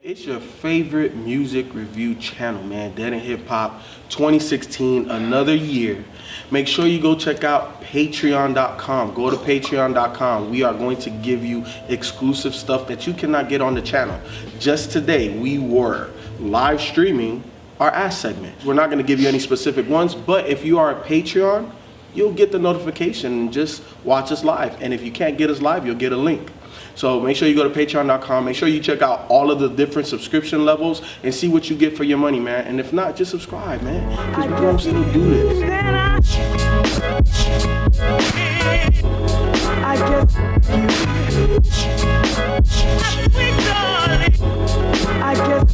It's your favorite music review channel, man. Dead and Hip Hop 2016, another year. Make sure you go check out patreon.com. Go to patreon.com. We are going to give you exclusive stuff that you cannot get on the channel. Just today, we were live streaming our Ask segment. We're not going to give you any specific ones, but if you are a Patreon, you'll get the notification and just watch us live. And if you can't get us live, you'll get a link. So make sure you go to patreon.com. Make sure you check out all of the different subscription levels and see what you get for your money, man. And if not, just subscribe, man, because we're going to still do this.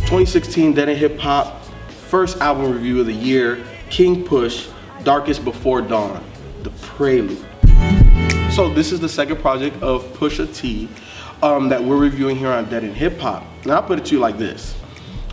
2016 Dead and Hip Hop, first album review of the year, King Push, Darkest Before Dawn, The Prelude. So this is the second project of Pusha T that we're reviewing here on Dead and Hip Hop. Now I'll put it to you like this.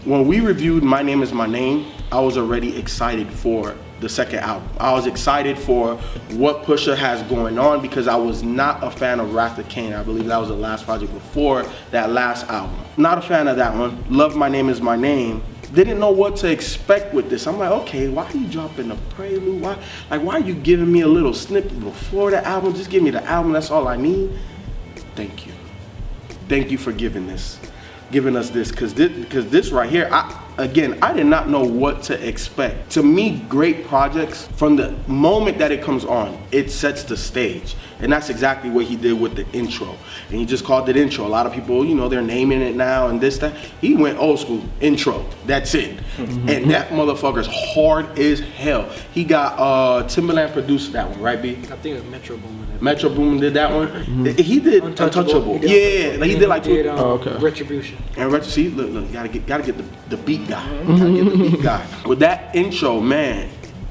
When we reviewed My Name Is My Name, I was already excited for the second album. I was excited for what Pusha has going on because I was not a fan of Wrath of Kane. I believe that was the last project before that last album. Not a fan of that one. Love My Name Is My Name. Didn't know what to expect with this. I'm like, okay, why are you dropping the Prelude? Why are you giving me a little snippet before the album? Just give me the album, that's all I need. Thank you. Thank you for giving us this, because this right here, I did not know what to expect. To me, great projects, from the moment that it comes on, it sets the stage. And that's exactly what he did with the intro. And he just called it intro. A lot of people, you know, they're naming it now and this, that. He went old school, intro, that's it. And that motherfucker's hard as hell. He got, Timbaland produced that one, right, B? I think it was Metro Boomin. Metro Boomin did that one? He did Untouchable. He did like two. Retribution. And see, look, you gotta get the beat guy. Gotta get the beat guy. With that intro, man,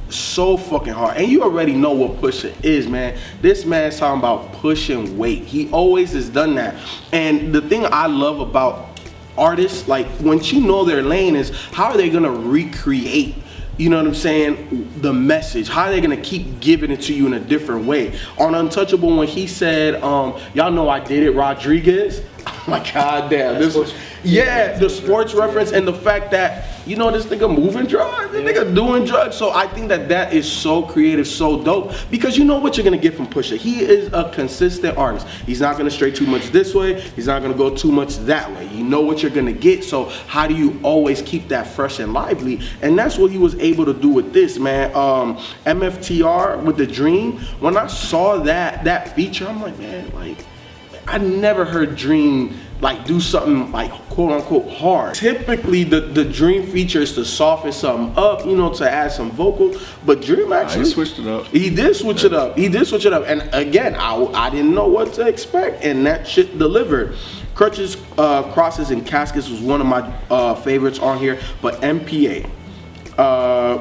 so fucking hard. And you already know what Pusha is, man. This man's talking about pushing weight. He always has done that. And the thing I love about artists, like, once you know their lane, is how are they gonna recreate, you know what I'm saying, the message? How are they gonna keep giving it to you in a different way? On Untouchable, when he said, y'all know I did it, Rodriguez. I'm like, god damn, this was, the sports reference and the fact that, you know, this nigga moving drugs, this nigga doing drugs. So I think that is so creative, so dope, because you know what you're gonna get from Pusha. He is a consistent artist. He's not gonna stray too much this way. He's not gonna go too much that way. You know what you're gonna get. So how do you always keep that fresh and lively? And that's what he was able to do with this, man. MFTR with The Dream. When I saw that feature, I'm like, man, like, I never heard Dream like do something like quote unquote hard. Typically the Dream feature is to soften something up, you know, to add some vocals, but Dream actually switched it up. He did switch it up. He did switch it up. And again, I didn't know what to expect, and that shit delivered. Crutches, Crosses, and Caskets was one of my favorites on here, but MPA,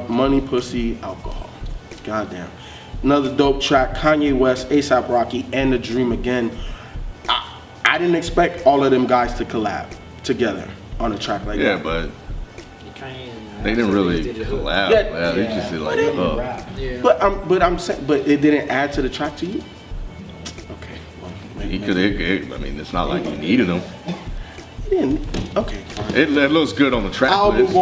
Money, Pussy, Alcohol. Goddamn. Another dope track, Kanye West, A$AP Rocky, and The Dream again. I didn't expect all of them guys to collab together on a track like that. Yeah, but they didn't really collab. Yeah, they just did like a But I'm saying, but it didn't add to the track to you. Okay, well, he could. I mean, it's not like he needed them. He didn't. Okay, fine. It looks good on the track. I'll move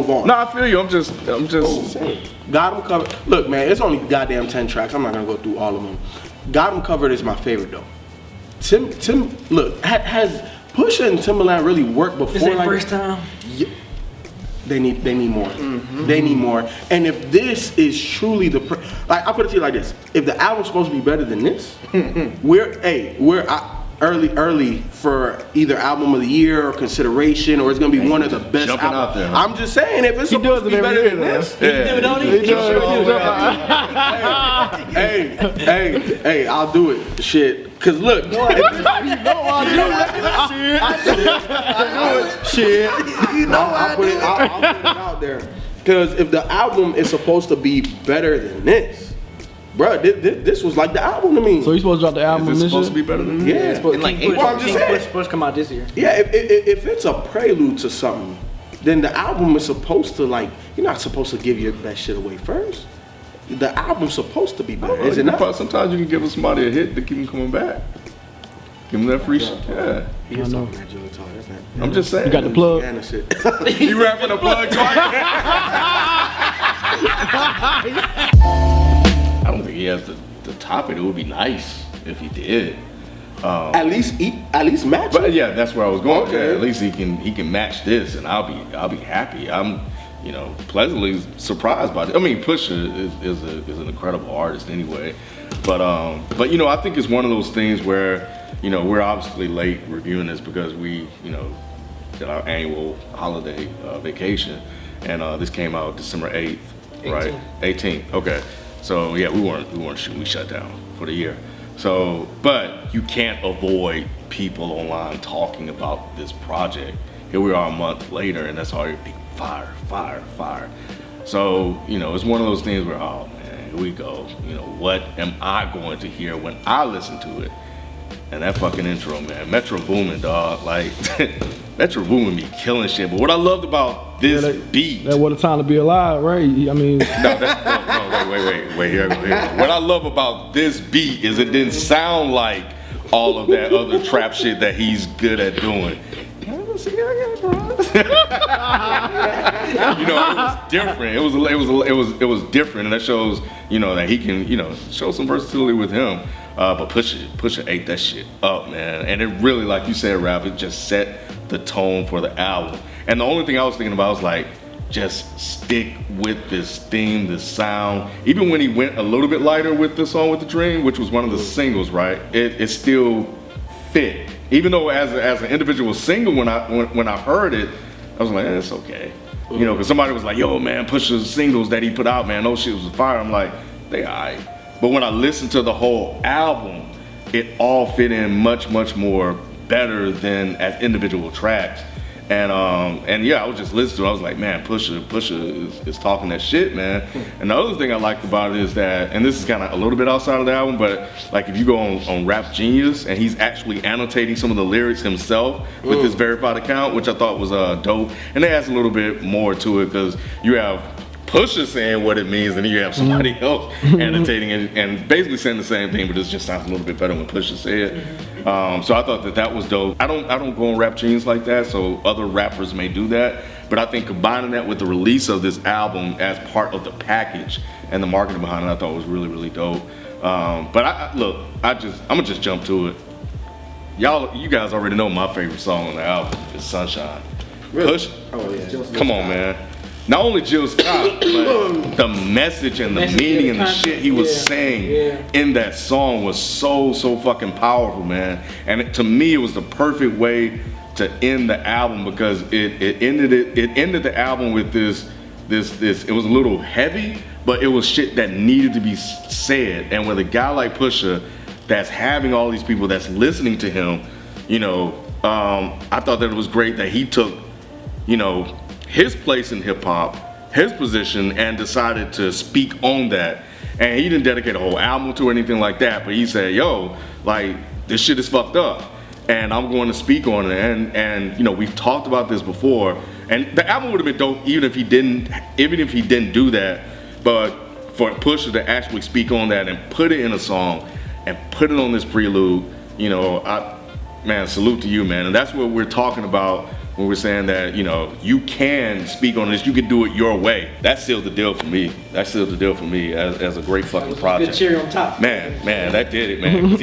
on. No, I feel you. I'm just Got Him Covered. Look, man, it's only goddamn 10 tracks. I'm not gonna go through all of them. Got Him Covered is my favorite though. Tim, look, has Pusha and Timbaland really worked before? Is it first time? Yeah, they need more. They need more. And if this is truly like, I put it to you like this: if the album's supposed to be better than this, we're early for either album of the year or consideration, or it's gonna be one of the best jumping out there. I'm just saying, if it's supposed to be better than this, hey, I'll do it. Shit. Cause look, you know I'll do it. Shit, you know I'll put it out there. Cause if the album is supposed to be better than this, bro, this was like the album to me. So you supposed to drop the album this year? Supposed to be better than this? Yeah, in like April. I'm just saying, supposed to come out this year. Yeah, if it's a prelude to something, then the album is supposed to, like, you're not supposed to give your best shit away first. The album's supposed to be better, is it not? Sometimes you can give somebody a hit to keep them coming back. Give him that free shit. Yeah. He is talking that Jill talk. That's not. I'm just saying. You got the plug. And the shit. You rapping the plug twice? I don't think he has the top. It would be nice if he did. At least match. But yeah, that's where I was going. Okay. Yeah, at least he can match this, and I'll be happy. I'm, pleasantly surprised by it. I mean, Pusha is an incredible artist anyway. But I think it's one of those things where, we're obviously late reviewing this because we, did our annual holiday vacation, and this came out December 8th, right? 18th. Okay. So yeah, we weren't shooting. We shut down for the year. So, but you can't avoid people online talking about this project. Here we are a month later, and that's already fire. So, it's one of those things where, oh man, here we go. What am I going to hear when I listen to it? And that fucking intro, man, Metro Boomin, dog, like, Metro Boomin be killing shit. But what I loved about this beat. That what a time to be alive, right? I mean. No, wait, here. What I love about this beat is it didn't sound like all of that other trap shit that he's good at doing. It was different. It was different, and that shows, that he can, show some versatility with him. But Pusha ate that shit up, man. And it really, like you said, Rap, it just set the tone for the album. And the only thing I was thinking about was like, just stick with this theme, this sound. Even when he went a little bit lighter with the song with the Dream, which was one of the singles, right? It still fit. Even though as an individual single, when I heard it, I was like, it's okay. Because somebody was like, yo, man, Pusha's singles that he put out, man, those shit was fire. I'm like, they alright. But when I listened to the whole album, it all fit in much, much more better than as individual tracks. And yeah, I was just listening to it. I was like, man, Pusha is talking that shit, man. And the other thing I liked about it is that, and this is kind of a little bit outside of the album, but like if you go on Rap Genius and he's actually annotating some of the lyrics himself with this verified account, which I thought was dope. And it adds a little bit more to it because you have Pusha saying what it means, and then you have somebody else annotating it and basically saying the same thing, but it just sounds a little bit better when Pusha said it. So I thought that was dope. I don't go on Rap Genius like that, so other rappers may do that, but I think combining that with the release of this album as part of the package and the marketing behind it, I thought was really, really dope. But I'm gonna just jump to it. You guys already know my favorite song on the album is Sunshine. Really? Push. Oh yeah. Come on, man. Not only Jill Scott, but the message and the meaning and the shit he was saying in that song was so fucking powerful, man. And to me, it was the perfect way to end the album because it ended the album with this. It was a little heavy, but it was shit that needed to be said. And with a guy like Pusha, that's having all these people that's listening to him, I thought that it was great that he took, his place in hip hop, his position, and decided to speak on that. And he didn't dedicate a whole album to or anything like that, but he said, yo, like, this shit is fucked up, and I'm going to speak on it. And we've talked about this before, and the album would have been dope even if he didn't do that. But for Pusha to actually speak on that and put it in a song and put it on this Prelude, man, salute to you, man. And that's what we're talking about when we're saying that, you can speak on this, you can do it your way. That sealed the deal for me. As a great fucking project. Good cherry on top. Man, that did it, man. 'Cause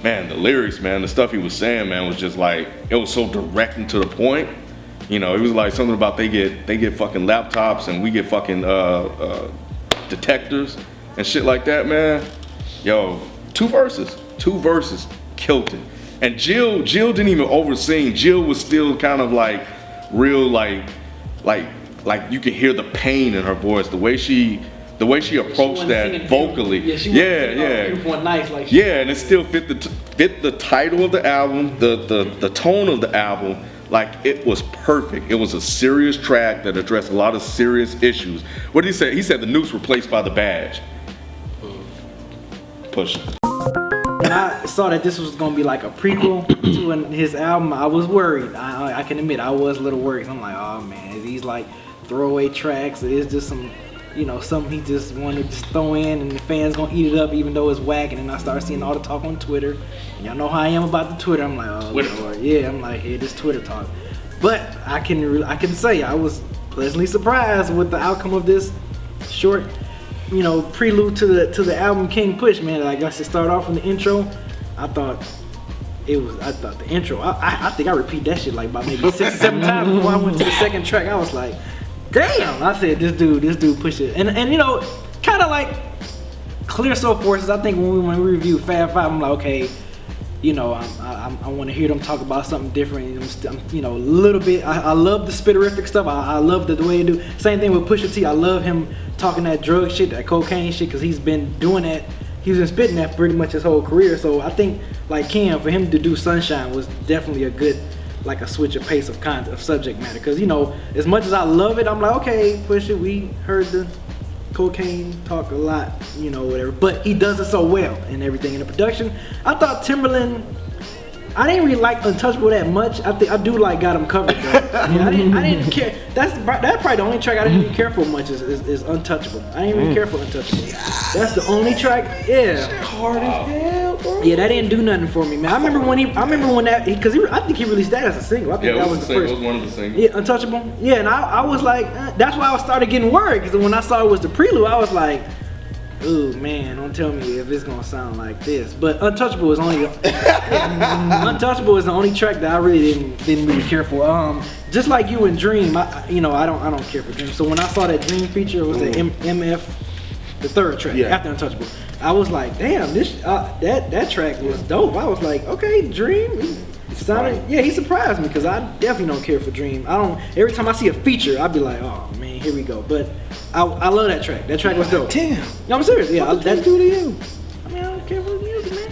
man, the lyrics, man, the stuff he was saying, man, was just like, it was so direct and to the point. It was like something about they get fucking laptops and we get fucking detectors and shit like that, man. Yo, two verses, killed it. And Jill didn't even oversing. Jill was still kind of like real, like you could hear the pain in her voice, the way she approached that vocally. Yeah, and it still fit the title of the album, the tone of the album. Like, it was perfect. It was a serious track that addressed a lot of serious issues. What did he say? He said the noose replaced by the badge. Push. When I saw that this was gonna be like a prequel to his album, I was worried. I can admit I was a little worried. I'm like, oh man, is these like throwaway tracks? Or is this some you know, something he just wanted to just throw in and the fans gonna eat it up even though it's whack. And then I started seeing all the talk on Twitter. And y'all know how I am about the Twitter. I'm like, oh Lord, yeah, I'm like, yeah, this Twitter talk. But I can say I was pleasantly surprised with the outcome of this short, you know, prelude to the album King Push, man. Like I said, start off in the intro. I thought the intro, I think I repeat that shit like about maybe 6 or 7 times before I went to the second track. I was like, damn, I said this dude push it. And you know, kind of like Clear Soul Forces, I think when we reviewed Fab 5, I'm like, okay, you know, I want to hear them talk about something different. You know, a little bit. I love the spitterific stuff. I love the way they do. Same thing with Pusha T. I love him talking that drug shit, that cocaine shit, because he's been doing that. He's been spitting that pretty much his whole career. So I think, like Cam, for him to do Sunshine was definitely a good, like a switch of pace of kind of subject matter. Because, you know, as much as I love it, I'm like, okay, Pusha, we heard the cocaine talk a lot, you know, whatever, but he does it so well and everything in the production. I thought Timberland, I didn't really like Untouchable that much. I do like Got Him Covered though. I mean, I didn't care. That's probably the only track I didn't even care for much is Untouchable. I didn't even care for Untouchable. That's the only track. Yeah. Hard as hell, bro. Yeah, that didn't do nothing for me, man. I remember when that, because I think he released that as a single. I think that was the first. It was one of the singles. Yeah, Untouchable. Yeah, and I was like, that's why I started getting worried, because when I saw it was the Prelude, I was like, ooh man, don't tell me if it's gonna sound like this. But Untouchable is only Untouchable is the only track that I really didn't really care for. Just like you and Dream, I don't care for Dream. So when I saw that Dream feature, it was the MF, the third track after Untouchable. I was like, damn, this that track was dope. I was like, okay, Dream. He surprised me, because I definitely don't care for Dream. Every time I see a feature, I'd be like, oh man, here we go. But I love that track. That track was dope. Damn. No, I'm serious. Yeah, That do to you? I mean, I don't care for the music, man.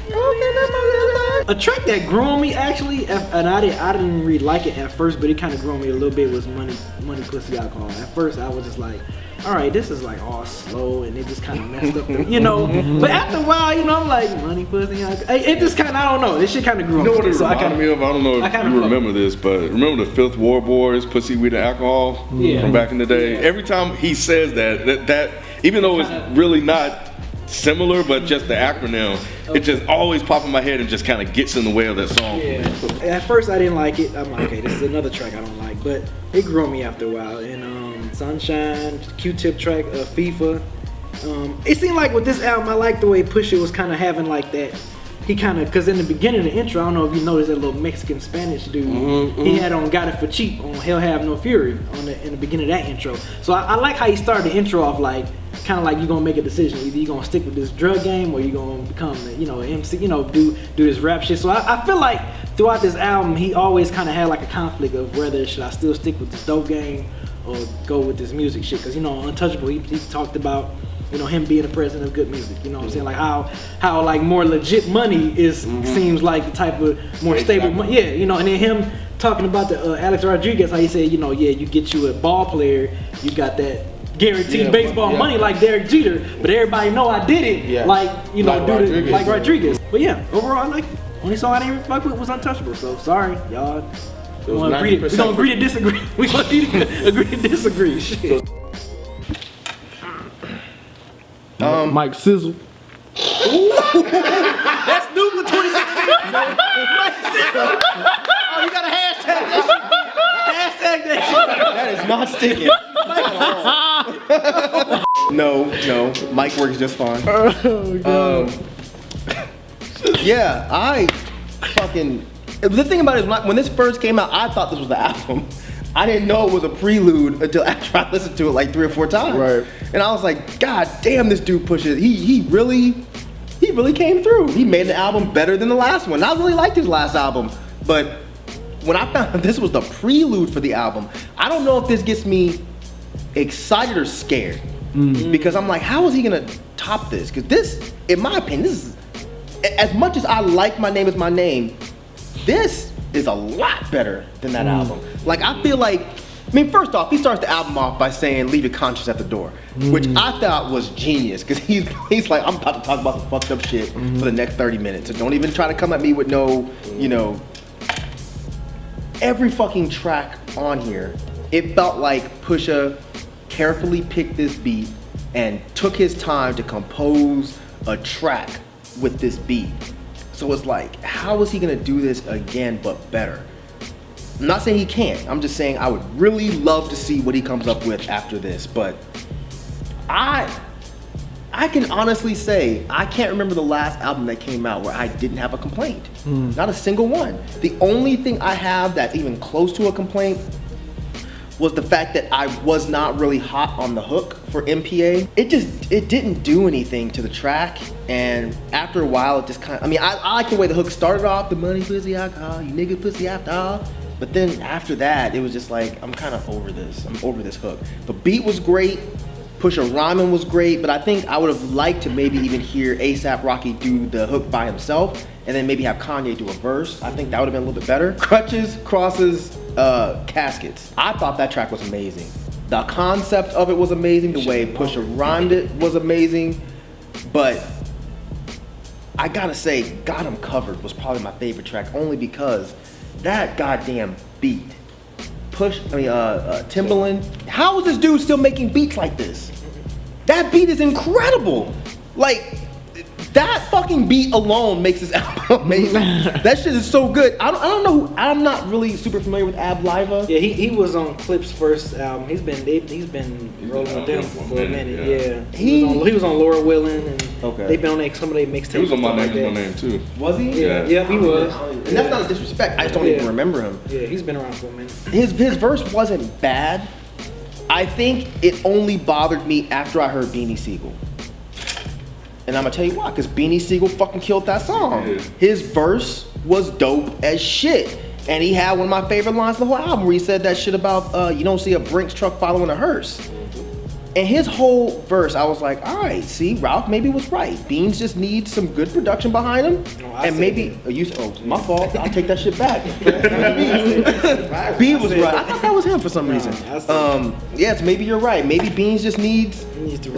A track that grew on me actually, and I didn't really like it at first, but it kind of grew on me a little bit, was Money, Pussy, Alcohol. At first, I was just like, all right, this is like all slow, and it just kind of messed up, you know. But after a while, you know, I'm like, Money, Pussy, Alcohol. It just kind of, I don't know. This shit kind of grew on me. You know what it reminded me of? I don't know if you remember this, but remember the Fifth Ward Boys, Pussy, Weed, and Alcohol from back in the day? Every time he says that even though it's really not similar, but just the acronym, it just always pops in my head and just kind of gets in the way of that song. Yeah. At first I didn't like it. I'm like, okay, this is another track I don't like, but it grew on me after a while. And Sunshine, Q-Tip track, FIFA. It seemed like with this album, I like the way Pusha was kind of having like that. He kind of, because in the beginning of the intro, I don't know if you noticed that little Mexican Spanish dude, he had on Got It For Cheap on Hell Have No Fury in the beginning of that intro. So I like how he started the intro off like, kind of like you're gonna make a decision. Either you're gonna stick with this drug game or you're gonna become, you know, an MC, you know, do this rap shit. So I feel like throughout this album, he always kind of had like a conflict of whether should I still stick with this dope game or go with this music shit. Because, you know, Untouchable, he talked about, you know, him being the president of good music. You know what I'm saying? Like how like more legit money is seems like the type of more stable money. Yeah, you know, and then him talking about the Alex Rodriguez, how he said, you know, yeah, you get you a ball player, you got that guaranteed baseball money like Derek Jeter, but everybody know I did it like, you know, like Rodriguez. But yeah, overall I like it. Only song I didn't even fuck with was Untouchable, so sorry, y'all. We're gonna agree to disagree. We're gonna agree to disagree. Shit. Mike Sizzle. That's new for 2016. Oh, you gotta hashtag that shit. Hashtag that shit. That is not sticking. No, Mike works just fine. Yeah, I fucking. The thing about it is, when this first came out, I thought this was the album. I didn't know it was a prelude until after I listened to it like 3 or 4 times. Right. And I was like, God damn, this dude pushes. He really came through. He made the album better than the last one. I really liked his last album, but when I found out this was the prelude for the album, I don't know if this gets me excited or scared. Because I'm like, how is he gonna top this? Because this, in my opinion, this is, as much as I like My Name Is My Name, this is a lot better than that album. Like, I feel like, I mean, first off, he starts the album off by saying, leave your conscience at the door, which I thought was genius, because he's like, I'm about to talk about some fucked up shit for the next 30 minutes, so don't even try to come at me with no, you know. Every fucking track on here, it felt like Pusha carefully picked this beat, and took his time to compose a track with this beat. So it's like, how is he gonna do this again but better? I'm not saying he can't. I'm just saying I would really love to see what he comes up with after this. But I can honestly say I can't remember the last album that came out where I didn't have a complaint. Not a single one. The only thing I have that's even close to a complaint was the fact that I was not really hot on the hook for MPA. It didn't do anything to the track, and after a while it just kind of, I mean, I like the way the hook started off, the money, pussy, alcohol, you nigga, pussy, after all. But then after that, it was just like, I'm kind of over this. I'm over this hook. The beat was great, Pusha rhyming was great, but I think I would have liked to maybe even hear A$AP Rocky do the hook by himself, and then maybe have Kanye do a verse. I think that would have been a little bit better. Crutches, Crosses, Caskets. I thought that track was amazing. The concept of it was amazing. The way Pusha rhymed it was amazing. But I gotta say, Got 'Em Covered was probably my favorite track, only because that goddamn beat. Timbaland. How is this dude still making beats like this? That beat is incredible. Like, that fucking beat alone makes this album amazing. That shit is so good. I don't know. I'm not really super familiar with Ab Liva. Yeah, he was on Clip's first album. He's been rolling with them for a minute. Yeah. He was on Laura Willin, and they've been on some of their mixtapes. He was on My Name too. Was he? Yeah, he was. And that's not a disrespect. I just don't even remember him. Yeah, he's been around for a minute. His verse wasn't bad. I think it only bothered me after I heard Beanie Siegel. And I'm gonna tell you why, because Beanie Siegel fucking killed that song. Yeah. His verse was dope as shit. And he had one of my favorite lines in the whole album where he said that shit about, you don't see a Brinks truck following a hearse. And his whole verse, I was like, all right, see, Ralph maybe was right. Beans just needs some good production behind him. And maybe, my fault, I'll take that shit back. B was right. I thought that was him for some reason. Yes, maybe you're right. Maybe Beans just needs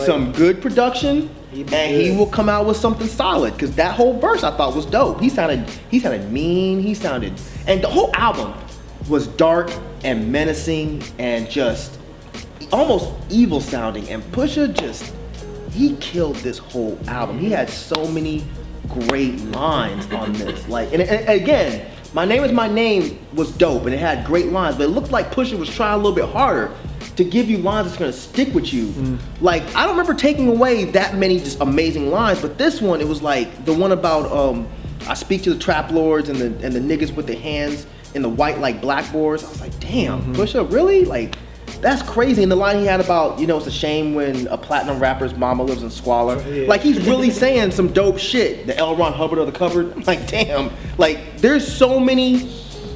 some good production. And he will come out with something solid, because that whole verse I thought was dope. He sounded mean, and the whole album was dark and menacing and just almost evil sounding. And Pusha he killed this whole album. He had so many great lines on this. Like, and again, My Name Is My Name was dope and it had great lines, but it looked like Pusha was trying a little bit harder to give you lines that's gonna stick with you. Like, I don't remember taking away that many just amazing lines, but this one, it was like the one about I speak to the trap lords and the niggas with their hands in the white like blackboards. I was like, damn, Pusha, really? Like, that's crazy. And the line he had about, it's a shame when a platinum rapper's mama lives in squalor. Yeah. Like, he's really saying some dope shit. The L. Ron Hubbard of the cupboard. I'm like, damn. Like, there's so many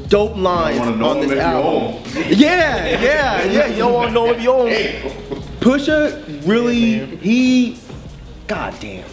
dope lines on this album. Yeah. You don't want to know if you own. Pusha really, goddamn.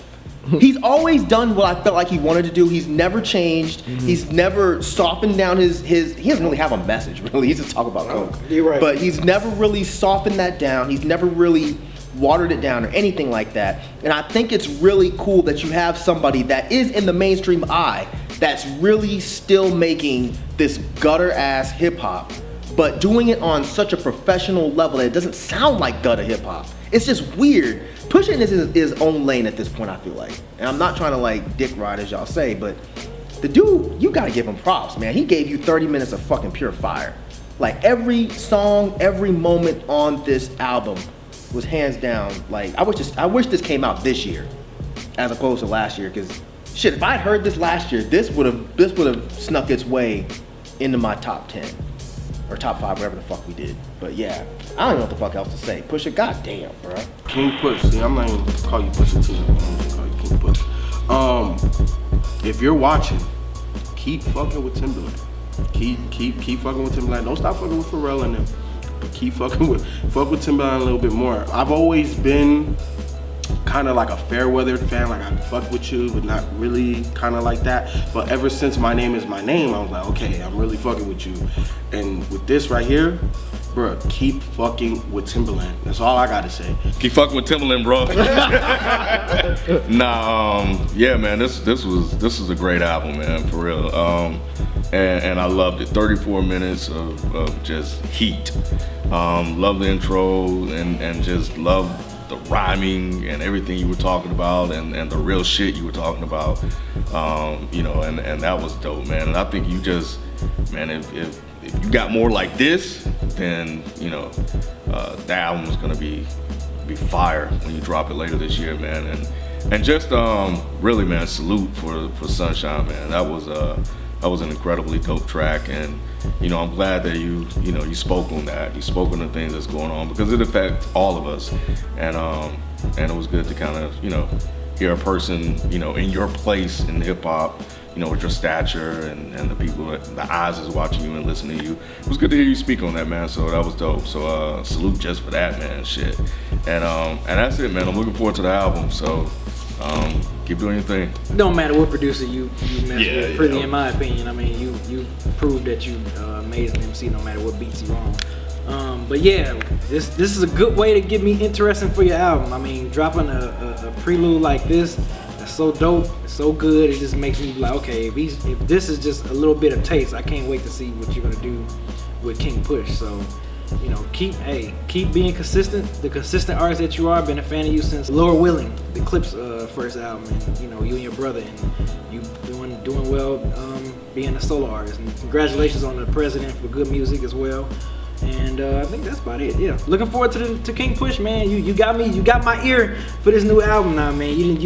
He's always done what I felt like he wanted to do. He's never changed. He's never softened down his he doesn't really have a message, really. He's just talking about coke. You're right. But he's never really softened that down. He's never really watered it down or anything like that. And I think it's really cool that you have somebody that is in the mainstream eye that's really still making this gutter ass hip hop, but doing it on such a professional level that it doesn't sound like gutter hip hop. It's just weird. Pusha in his own lane at this point, I feel like. And I'm not trying to like dick ride as y'all say, but the dude, you gotta give him props, man. He gave you 30 minutes of fucking pure fire. Like, every song, every moment on this album was hands down, like, I wish this came out this year as opposed to last year, because shit, if I'd heard this last year, this would have snuck its way into my top 10 or top 5, whatever the fuck we did. But yeah, I don't know what the fuck else to say. Pusha, goddamn, bro. King Push. See, I'm not even gonna call you Pusha T. I'm just call you King Push. If you're watching, keep fucking with Timbaland. Keep fucking with Timbaland. Don't stop fucking with Pharrell and them. But fuck with Timbaland a little bit more. I've always been kind of like a fair weathered fan, like I fuck with you, but not really kind of like that. But ever since My Name Is My Name, I was like, okay, I'm really fucking with you. And with this right here, bro, keep fucking with Timbaland. That's all I gotta say. Keep fucking with Timbaland, bro. Yeah, man, this was a great album, man, for real. And I loved it. 34 minutes of just heat. Love the intro and just love the rhyming and everything you were talking about, and the real shit you were talking about, you know, and that was dope, man. And I think you just, man, if you got more like this, then, you know, the album is gonna be fire when you drop it later this year, man. And just really, man, salute for Sunshine, man. That was an incredibly dope track, and you know, I'm glad that you spoke on that. You spoke on the things that's going on, because it affects all of us, and it was good to kind of, you know, hear a person, you know, in your place in hip hop, you know, with your stature and the people, the eyes is watching you and listening to you. It was good to hear you speak on that, man. So that was dope. So salute just for that, man. Shit. And that's it, man. I'm looking forward to the album. So keep doing your thing. No matter what producer you mess with, pretty, yeah. in my opinion. I mean, you proved that you amazing MC no matter what beats you on. But yeah, this is a good way to get me interested for your album. I mean, dropping a prelude like this, that's so dope, it's so good. It just makes me like, okay, if this is just a little bit of taste, I can't wait to see what you're gonna do with King Push. So, you know, keep being consistent. The consistent artist that you are. Been a fan of you since Lower Willing, the Clips first album, and you know, you and your brother, and you doing well being a solo artist. And congratulations on the President for good music as well. And I think that's about it. Yeah, looking forward to King Push, man. You got my ear for this new album now, man. You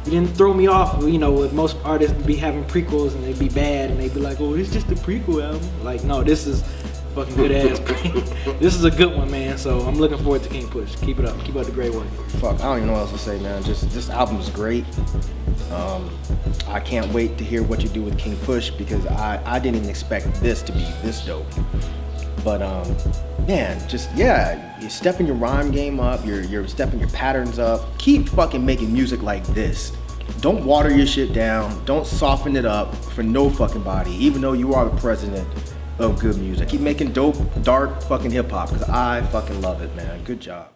didn't throw me off. You know, with most artists be having prequels and they'd be bad and they'd be like, oh, it's just a prequel album. Like, no, this is fucking good ass. This is a good one, man. So I'm looking forward to King Push. Keep it up. Keep up the great work. Fuck, I don't even know what else to say, man. Just this album's great. I can't wait to hear what you do with King Push, because I didn't even expect this to be this dope. But man, just you're stepping your rhyme game up. You're stepping your patterns up. Keep fucking making music like this. Don't water your shit down. Don't soften it up for no fucking body, even though you are the president of good music. Keep making dope, dark fucking hip hop, because I fucking love it, man. Good job.